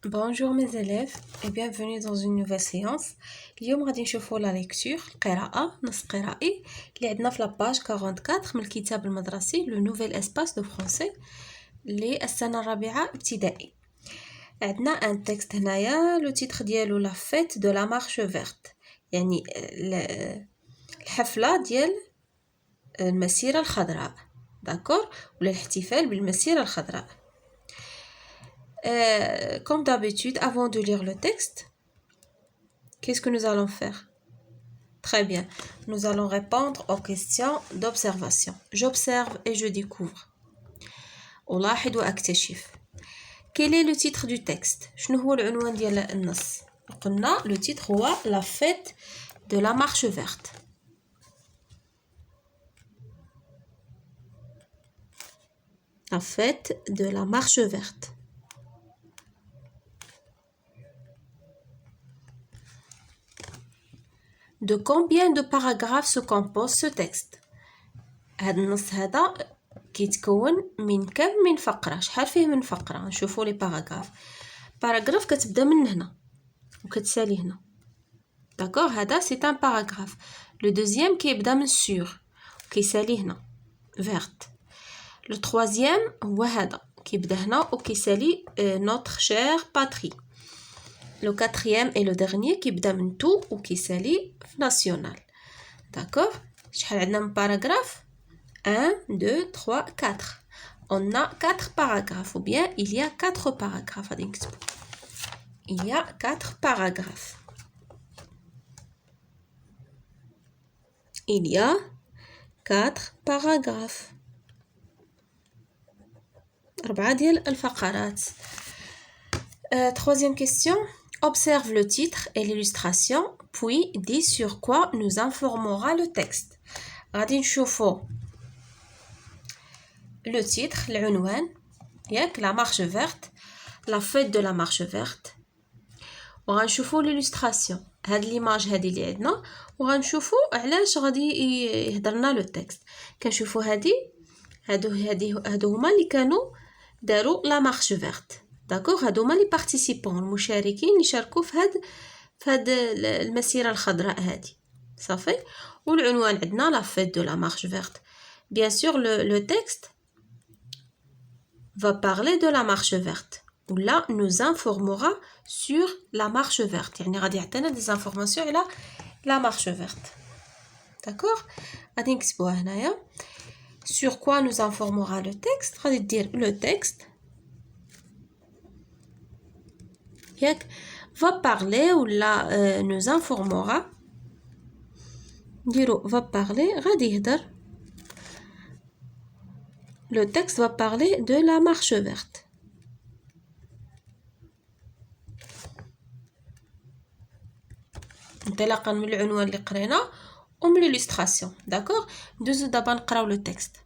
Bonjour mes élèves et bienvenue dans une nouvelle séance. اليوم غادي نشوفوا la lecture القراءة نص قرائي اللي عندنا في لاباج 44 من الكتاب المدرسي لو نوفيل اسباس دو فرونسي للسنة الرابعة ابتدائي. عندنا ان تكست هنايا لو تيتر ديالو لا فيت دو لا مارش فيرت يعني الحفلة ديال المسيرة الخضراء داكور ولا الاحتفال بالمسيرة الخضراء. Comme d'habitude, avant de lire le texte, qu'est-ce que nous allons faire? Très bien. Nous allons répondre aux questions d'observation. J'observe et je découvre. ألاحظ وأكتشف. Quel est le titre du texte? شنو هو العنوان ديال النص؟ قلنا le titre هو La fête de la marche verte. La fête de la marche verte. De combien de paragraphes se compose ce texte؟ هذا النص هذا كيتكون من كم من فقرة؟ شحال فيه من فقرة؟ نشوفوا لي باراغراف. باراغراف كتبدا من هنا وكتسالي هنا. داكور هذا سي ان باراغراف. لو دوزيام كيبدا من سور وكيسالي هنا فيرت. لو تروازيام هو هذا كيبدا هنا وكيسالي نوتر شير باتري. لو كاتريام اي لو ديرنيي كيبدا من تو وكيسالي في ناسيونال. داكور شحال عندنا من باراغراف؟ 1, 2, 3, 4. On a 4 paragraphes, ou bien il y a 4 paragraphes. Il y a 4 paragraphes. Il y a 4 paragraphes. 4 ديال الفقرات. Troisième question. Observe le titre et l'illustration, puis dis sur quoi nous informera le texte. غادي نشوفوا le titre, العنوان ياك la marche verte, la fête de la marche verte. وغنشوفوا l'illustration هاد ليماج هادي اللي عندنا وغنشوفوا علاش غادي يهضر لنا لو تكست. كنشوفوا هادو هما اللي كانوا داروا لا مارش فيرت داكوغ. هادو هما لي بارتيسيبون المشاركين اللي شاركوا في هاد المسيره الخضراء هادي صافي. والعنوان عندنا لا فيت دو لا مارش فيرت. bien sûr le texte va parler de la marche verte ou là nous informera sur la marche verte يعني غادي يعطينا des informations على la marche verte. d'accord غادي نكتبوها هنايا. sur quoi nous informera le texte غادي دير le texte ياك va parler ou là nous informera نديرو va parler غادي يهضر. Le texte va parler de la marche verte. انطلاقا من العنوان اللي قرينا ومن l'illustration. d'accord ندوزو دابا نقراو لو تكست.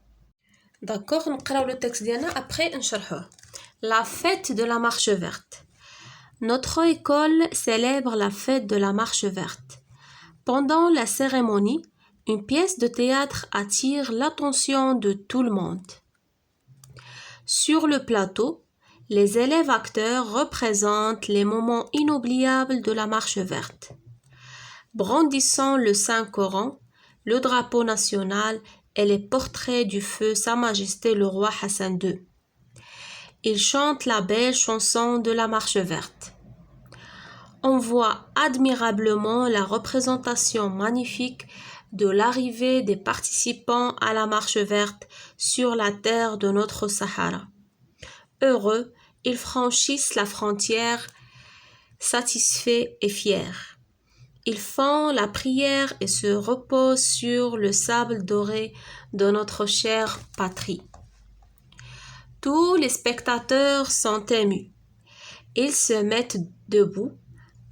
d'accord نقراو لو تكست ديالنا après نشرحوه. La fête de la marche verte. Notre école célèbre la fête de la marche verte. Pendant la cérémonie, une pièce de théâtre attire l'attention de tout le monde. Sur le plateau, les élèves acteurs représentent les moments inoubliables de la marche verte. Brandissant le Saint-Coran, le drapeau national et les portraits du feu Sa Majesté le roi Hassan II. Ils chantent la belle chanson de la marche verte. On voit admirablement la représentation magnifique de l'arrivée des participants à la marche verte sur la terre de notre Sahara. Heureux, ils franchissent la frontière, satisfaits et fiers. Ils font la prière et se reposent sur le sable doré de notre chère patrie. Tous les spectateurs sont émus. Ils se mettent debout,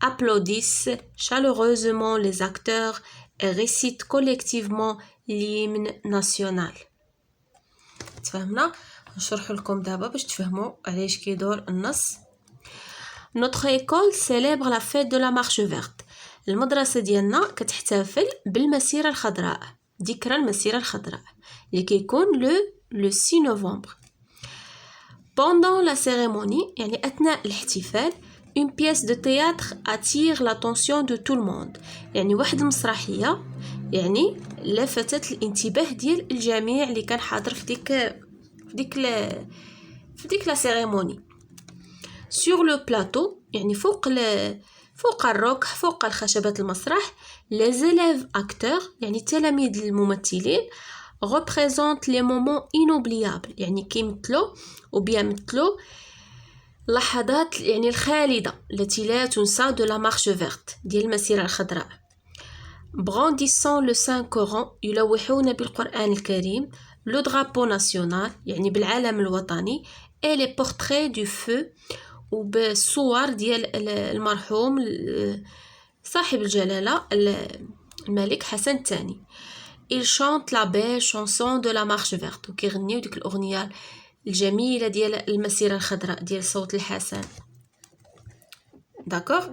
applaudissent chaleureusement les acteurs et récitent collectivement l'hymne national. تفهمنا؟ نشرح لكم دابا باش تفهموا علاش كيدور النص. Notre école célèbre la fête de la marche verte. المدرسة ديالنا كتحتفل بالمسيرة الخضراء. ذكرى المسيرة الخضراء اللي كيكون le 6 نوفمبر. Pendant la cérémonie يعني أثناء الاحتفال une pièce de théâtre attire l'attention de tout le monde يعني واحد المسرحية يعني لفتت الانتباه ديال الجميع اللي كان حاضر في ديك لا cérémonie. Sur le plateau يعني فوق الركح فوق الخشبة المسرح les élèves acteurs يعني تلاميذ الممثلين représentent les moments inoubliables يعني كيمثلوا وبيمثلوا لحظات يعني الخالدة التي لا تنسى de la marche verte ديال المسيرة الخضراء. brandissant le Saint Coran يلوحون بالقرآن الكريم le drapeau national يعني بالعلم الوطني et les portraits du feu وبالصور ديال المرحوم صاحب الجلالة الملك حسن الثاني. ils chantent la belle chanson de la marche verte وكيغنيو ديك الأغنية الجميلة ديال المسيرة الخضراء ديال صوت الحسن. d'accord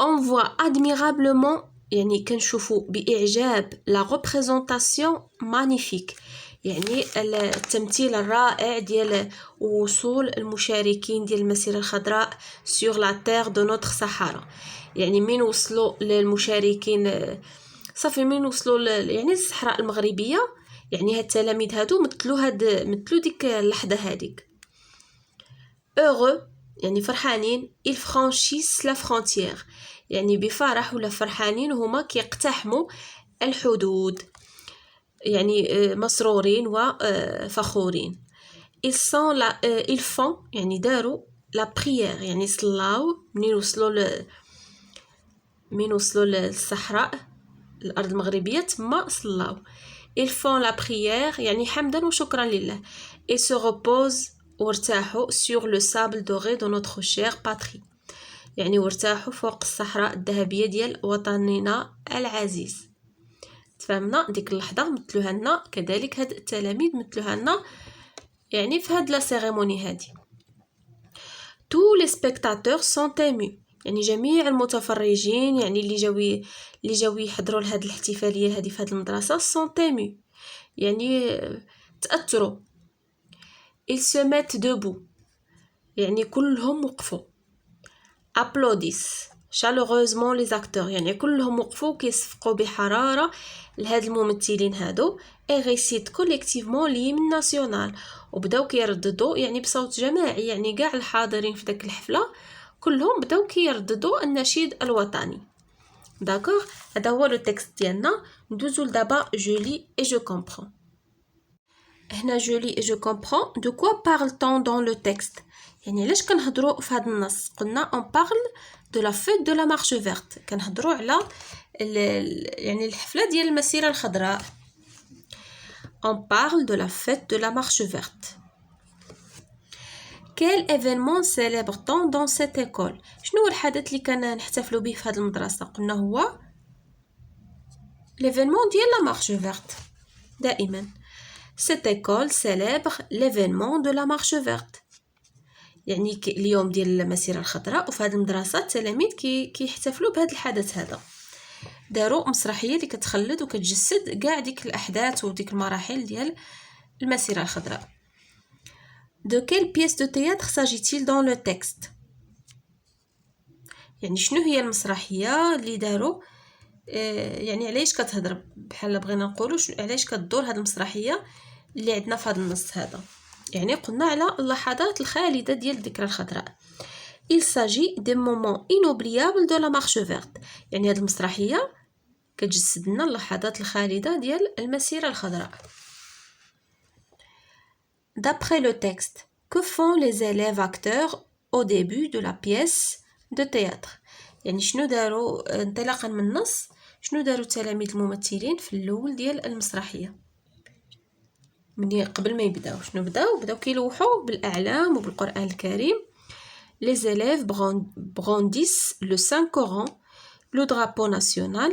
on voit admirablement يعني كنشوفوا بإعجاب la représentation magnifique يعني التمثيل الرائع ديال وصول المشاركين ديال المسيرة الخضراء sur la terre de notre Sahara يعني من وصلوا للمشاركين صافي من وصلوا يعني الصحراء المغربية يعني هاد التلاميذ هادو مثلوا ديك اللحظة هاديك. heureux يعني فرحانين ils franchissent la frontière يعني بفرح ولا فرحانين وهما كيقتحموا الحدود يعني مسرورين وفخورين. ils font يعني داروا la prière يعني صلاو من وصلوا للصحراء الأرض المغربية تما صلاو. ils font la prière يعني حمدا وشكرا لله et se reposent وارتاحوا sur le sable doré de notre chère patrie يعني وارتاحوا فوق الصحراء الذهبية ديال وطننا العزيز. تفهمنا ديك اللحظة مثلوها لنا كذلك هاد التلاميذ مثلوها لنا يعني في هاد لا سيريموني هادي. tous les spectateurs sont émus يعني جميع المتفرجين يعني اللي جاو يحضروا لهاد الاحتفالية هادي في هاد المدرسة sont émus يعني تأثروا. ils se mettent debout يعني كلهم وقفوا. applaudissent chaleureusement les acteurs يعني كلهم وقفوا كيصفقوا بحرارة لهاد الممثلين هادو et récitent collectivement l'hymne national وبداو كيرددوا يعني بصوت جماعي يعني كاع الحاضرين في داك الحفلة كلهم بداو كيرددوا النشيد الوطني. داكوغ هذا هو لو تكست ديالنا. ندوزو لدابا je lis et je comprends. هنا je lis et je comprends. de quoi parle-t-on dans le texte يعني علاش كنهضروا في هذا النص؟ قلنا on parle de la fête de la marche verte كنهضروا على يعني الحفلة ديال المسيرة الخضراء. on parle de la fête de la marche verte. quel événement célèbre-t-on dans cette école شنو هو الحدث اللي كنا نحتفلوا به في هذه المدرسة؟ قلنا هو l'événement ديال la marche verte. دائما cette école célèbre l'événement de la marche verte يعني اليوم ديال المسيرة الخضراء وفي هذه المدرسة التلاميذ كيحتفلوا بهذا الحدث هذا. داروا مسرحية اللي كتخلد وكتجسد كاع ديك الأحداث وديك المراحل ديال المسيرة الخضراء. de quelle pièce de théâtre s'agit-il dans le texte يعني شنو هي المسرحية اللي داروا يعني علاش كتهضر بحال بغينا نقولوا علاش كتدور هذه المسرحية اللي عندنا في هذا النص هذا. يعني قلنا على اللحظات الخالدة ديال الذكرى الخضراء. il s'agit des moments inoubliables de la marche verte يعني هذه المسرحية كتجسد لنا اللحظات الخالدة ديال المسيرة الخضراء. d'après le texte que font les élèves acteurs au début de la pièce de théâtre يعني شنو داروا انطلاقا من النص شنو داروا التلاميذ الممثلين في الاول ديال المسرحية من قبل ما يبداو شنو بداو كيلوحوا بالاعلام وبالقرآن الكريم. les élèves brandissent le Saint Coran le drapeau national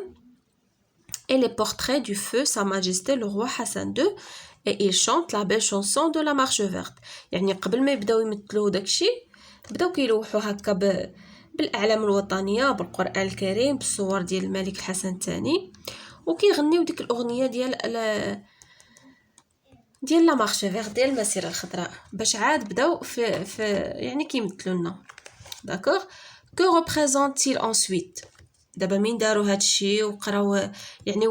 et les portraits du feu Sa Majesté le roi Hassan II et ils chantent la belle chanson de la marche verte يعني قبل ما يبداو يمثلوا داكشي بداو كيلوحوا هكا بالاعلام الوطنيه بالقرآن الكريم بالصور ديال الملك الحسن الثاني وكيغنيو ديك الاغنيه ديال ديال لا مارش فيغ ديال المسيره الخضراء باش عاد بداو في يعني كيمثلوا لنا. داكوغ كو ريبريزونت il ensuite. دابا مين داروا هادشي وقراو يعني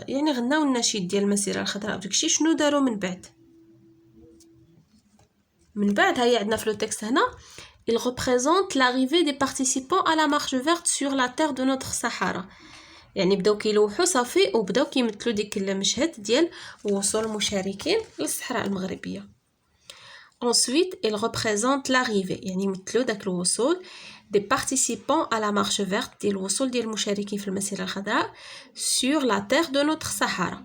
يعني غناو النشيد ديال المسيره الخضراء وداكشي، شنو داروا من بعد؟ من بعد هيا عندنا في لو تكست هنا il représente l'arrivée des participants à la marche verte sur la terre de notre Sahara. يعني بداو كيلوحوا صافي وبداو كيمثلوا ديك المشهد ديال وصول المشاركين للصحراء المغربيه. Ensuite, il représente l'arrivée يعني يمثلوا داك الوصول des participants à la marche verte ديال الوصول ديال المشاركين في المسيره الخضراء sur la terre de notre Sahara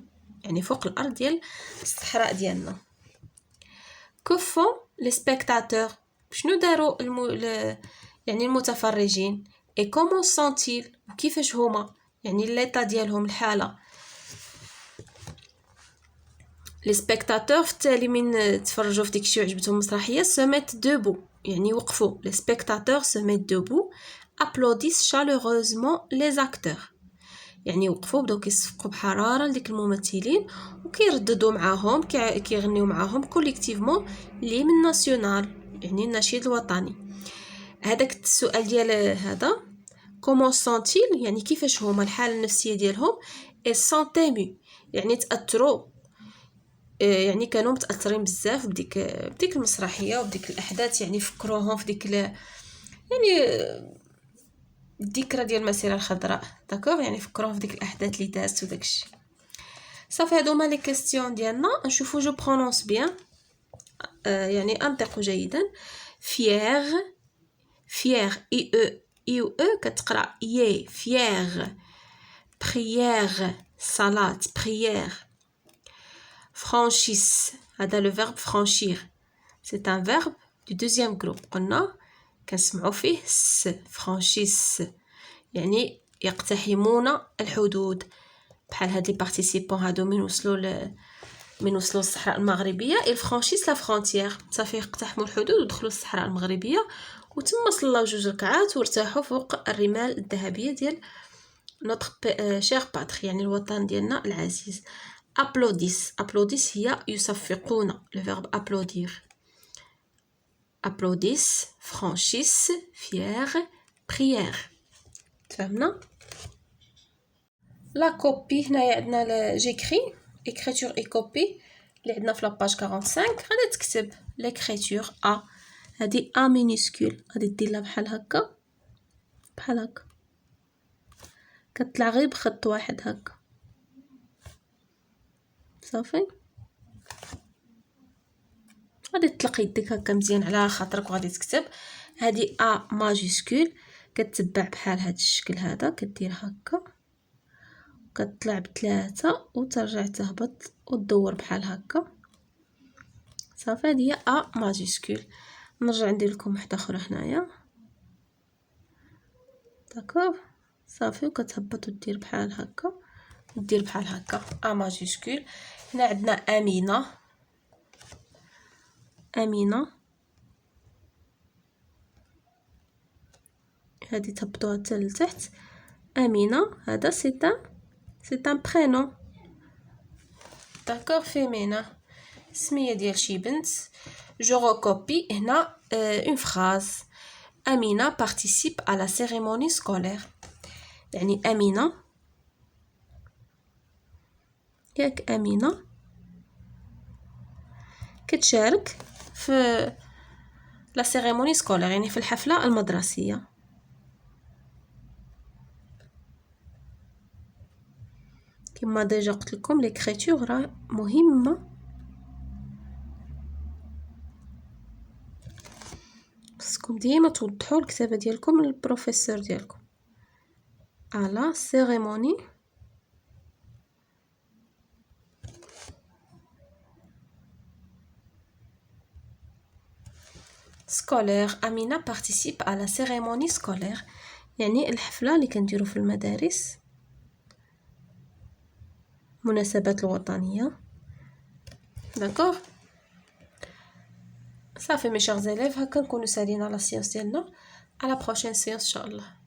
يعني فوق الارض ديال الصحراء ديالنا. Que font les spectateurs؟ شنو داروا يعني المتفرجين؟ et comment sont-ils؟ وكيفاش هما يعني الليطا ديالهم الحاله. لي سبيكتاتور في التالي من تفرجوا في ديكشي وعجبتهم المسرحيه se mettent debout يعني يوقفوا. les spectateurs se mettent debout applaudissent chaleureusement les acteurs يعني يوقفوا بداو كيصفقوا بحراره لديك الممثلين وكيرددوا معاهم كيغنيو معاهم كوليكتيفمون ليمن ناسيونال يعني النشيد الوطني. هذاك السؤال ديال هذا comment sont-ils يعني كيفاش هما الحاله النفسيه ديالهم. et sont émus يعني تاثروا يعني كانوا متاثرين بزاف بديك المسرحيه وبديك الاحداث يعني فكروهم في ديك يعني الذكرى ديال المسيره الخضراء. داكوغ يعني فكروهم في ديك الاحداث اللي دازت وداكشي. صافي هادو هما لي كيسيون ديالنا. نشوفوا جو برونونس بيان يعني انطقوا جيدا. فيير فيير اي او كتقرا يي فيير. بريير صلاه بريير. franchisse هذا le verbe franchir c'est un verbe du deuxième groupe. قلنا كنسمعوا فيه س franchisse يعني يقتحمون الحدود بحال هاد لي بارتيسيبون هادو من وصلوا الصحراء المغربيه ils franchissent la frontière صافي يقتحموا الحدود ودخلوا الصحراء المغربيه وتما صلاو 2 ركعات وارتاحوا فوق الرمال الذهبيه ديال notre cher patrie يعني الوطن ديالنا العزيز. applaudissent هي يصفقون le verbe applaudir. applaudissent franchissent fier prière. تفهمنا؟ لا كوبي هنايا عندنا جيكري écriture et copie اللي عندنا في لاباج 45 غادي تكتب l'écriture a هذه a minuscule غادي دير لها بحال هكا كتطلع غير بخط واحد هكا صافي. غادي تطلق يدك هكا مزيان على خاطرك وغادي تكتب. هذه ا ماجيسكول كتتبع بحال هذا الشكل هذا كدير هكا كتطلع ب3 وترجع تهبط وتدور بحال هكا صافي. هذه هي ا ماجيسكول. نرجع ندير لكم وحده اخرى هنايا داكوغ صافي وكتهبط ودير بحال هكا ا ماجيسكول. هنا عندنا امينه هذه تهبطوها حتى لتحت. امينه هذا سي ان برينون داكوغ فيمينا سميه ديال شي بنت. جو ريكوبي هنا اون فراز. امينه participe à la cérémonie scolaire يعني امينه ياك امينه كتشارك في لا سيريموني سكولير يعني في الحفله المدرسيه. كما ديجا قلت لكم ليكريتور راه مهمه خصكم ديما توضحوا الكتابه ديالكم للبروفيسور ديالكم. على سيريموني scolaire. Amina participe à la cérémonie scolaire يعني الحفلة اللي كنديرو في المدارس مناسبات الوطنية. داكوغ صافي مي شيغ زيليف هكا نكونو سالينا لا سيونس ديالنا. على بروشين سيونس ان شاء الله.